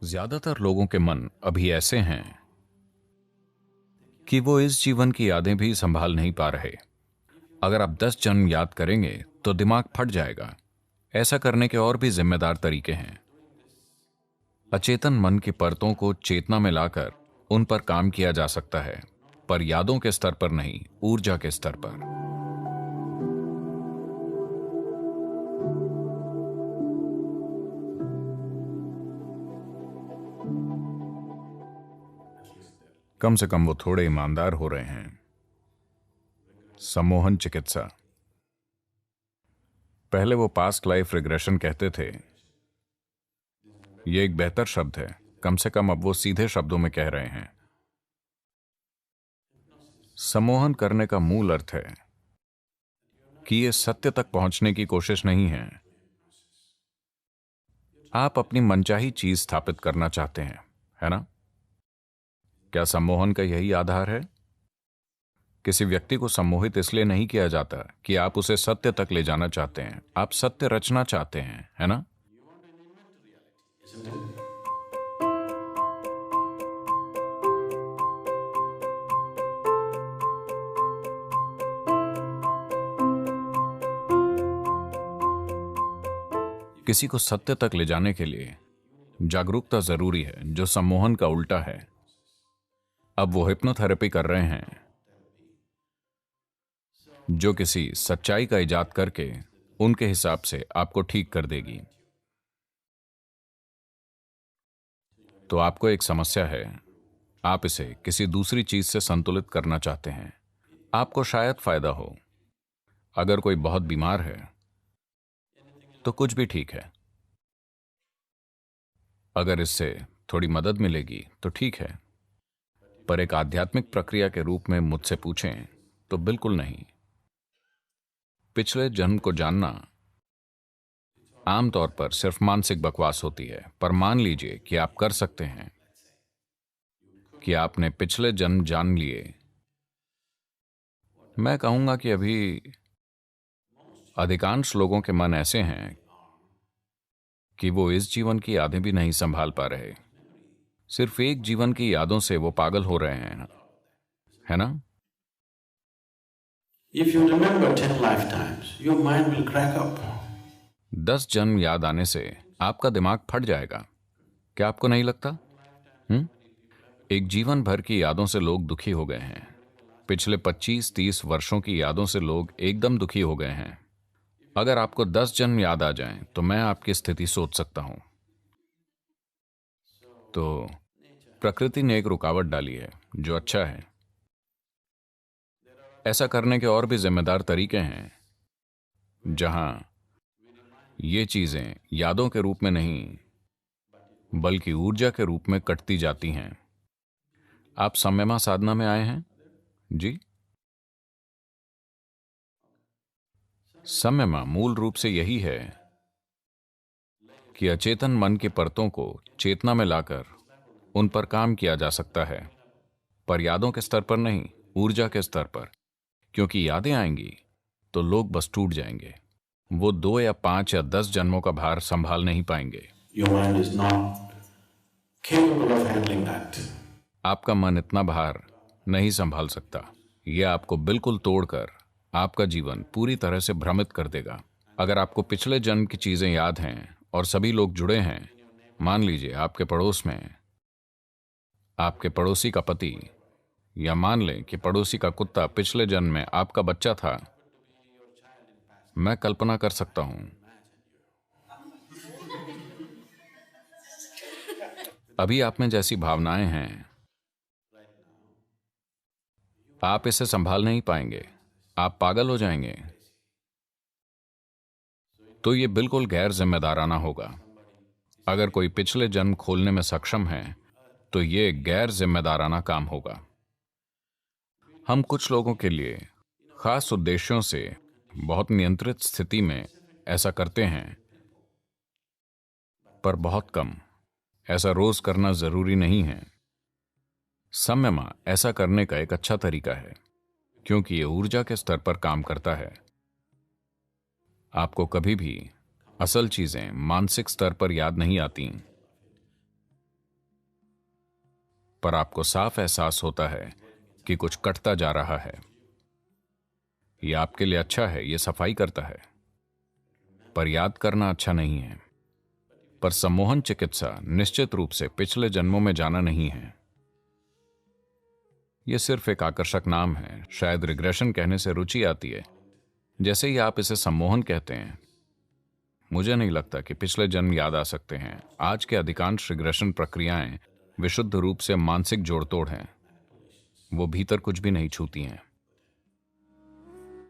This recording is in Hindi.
ज्यादातर लोगों के मन अभी ऐसे हैं कि वो इस जीवन की यादें भी संभाल नहीं पा रहे। अगर आप 10 जन्म याद करेंगे तो दिमाग फट जाएगा। ऐसा करने के और भी जिम्मेदार तरीके हैं। अचेतन मन की परतों को चेतना में लाकर उन पर काम किया जा सकता है, पर यादों के स्तर पर नहीं, ऊर्जा के स्तर पर। कम से कम वो थोड़े ईमानदार हो रहे हैं। सम्मोहन चिकित्सा। पहले वो पास्ट लाइफ रिग्रेशन कहते थे। ये एक बेहतर शब्द है। कम से कम अब वो सीधे शब्दों में कह रहे हैं। सम्मोहन करने का मूल अर्थ है कि ये सत्य तक पहुंचने की कोशिश नहीं है। आप अपनी मनचाही चीज स्थापित करना चाहते हैं, है ना? क्या सम्मोहन का यही आधार है? किसी व्यक्ति को सम्मोहित इसलिए नहीं किया जाता कि आप उसे सत्य तक ले जाना चाहते हैं। आप सत्य रचना चाहते हैं, है ना? किसी को सत्य तक ले जाने के लिए जागरूकता जरूरी है, जो सम्मोहन का उल्टा है। अब वो हिप्नोथेरेपी कर रहे हैं, जो किसी सच्चाई का इजाद करके उनके हिसाब से आपको ठीक कर देगी। तो आपको एक समस्या है। आप इसे किसी दूसरी चीज से संतुलित करना चाहते हैं। आपको शायद फायदा हो। अगर कोई बहुत बीमार है तो कुछ भी ठीक है। अगर इससे थोड़ी मदद मिलेगी तो ठीक है, पर एक आध्यात्मिक प्रक्रिया के रूप में मुझसे पूछें तो बिल्कुल नहीं। पिछले जन्म को जानना आमतौर पर सिर्फ मानसिक बकवास होती है, पर मान लीजिए कि आप कर सकते हैं कि आपने पिछले जन्म जान लिए। मैं कहूंगा कि अभी अधिकांश लोगों के मन ऐसे हैं कि वो इस जीवन की यादें भी नहीं संभाल पा रहे। सिर्फ एक जीवन की यादों से वो पागल हो रहे हैं, है ना? If you remember 10 lifetimes, your mind will crack up. 10 जन्म याद आने से आपका दिमाग फट जाएगा। क्या आपको नहीं लगता? एक जीवन भर की यादों से लोग दुखी हो गए हैं। पिछले 25-30 वर्षों की यादों से लोग एकदम दुखी हो गए हैं। अगर आपको 10 जन्म याद आ जाएं, तो मैं आपकी स्थिति सोच सकता हूं। तो प्रकृति ने एक रुकावट डाली है, जो अच्छा है। ऐसा करने के और भी जिम्मेदार तरीके हैं, जहां ये चीजें यादों के रूप में नहीं, बल्कि ऊर्जा के रूप में कटती जाती हैं। आप संयमा साधना में आए हैं जी? संयमा मूल रूप से यही है कि अचेतन मन की परतों को चेतना में लाकर उन पर काम किया जा सकता है, पर यादों के स्तर पर नहीं, ऊर्जा के स्तर पर। क्योंकि यादें आएंगी तो लोग बस टूट जाएंगे। वो 2 या 5 या 10 जन्मों का भार संभाल नहीं पाएंगे। Your mind is not capable of handling that. आपका मन इतना भार नहीं संभाल सकता। यह आपको बिल्कुल तोड़कर आपका जीवन पूरी तरह से भ्रमित कर देगा। अगर आपको पिछले जन्म की चीजें याद हैं और सभी लोग जुड़े हैं, मान लीजिए आपके पड़ोस में आपके पड़ोसी का पति, या मान लें कि पड़ोसी का कुत्ता पिछले जन्म में आपका बच्चा था। मैं कल्पना कर सकता हूं। अभी आप में जैसी भावनाएं हैं, आप इसे संभाल नहीं पाएंगे। आप पागल हो जाएंगे। तो यह बिल्कुल गैर जिम्मेदाराना होगा। अगर कोई पिछले जन्म खोलने में सक्षम है तो यह गैर जिम्मेदाराना काम होगा। हम कुछ लोगों के लिए खास उद्देश्यों से बहुत नियंत्रित स्थिति में ऐसा करते हैं, पर बहुत कम। ऐसा रोज करना जरूरी नहीं है। संयमा ऐसा करने का एक अच्छा तरीका है, क्योंकि यह ऊर्जा के स्तर पर काम करता है। आपको कभी भी असल चीजें मानसिक स्तर पर याद नहीं आती। पर आपको साफ एहसास होता है कि कुछ कटता जा रहा है। यह आपके लिए अच्छा है, यह सफाई करता है, पर याद करना अच्छा नहीं है। पर सम्मोहन चिकित्सा निश्चित रूप से पिछले जन्मों में जाना नहीं है। यह सिर्फ एक आकर्षक नाम है। शायद रिग्रेशन कहने से रुचि आती है, जैसे ही आप इसे सम्मोहन कहते हैं। मुझे नहीं लगता कि पिछले जन्म याद आ सकते हैं। आज के अधिकांश रिग्रेशन प्रक्रियाएं विशुद्ध रूप से मानसिक जोड़तोड़ हैं। वो भीतर कुछ भी नहीं छूती हैं।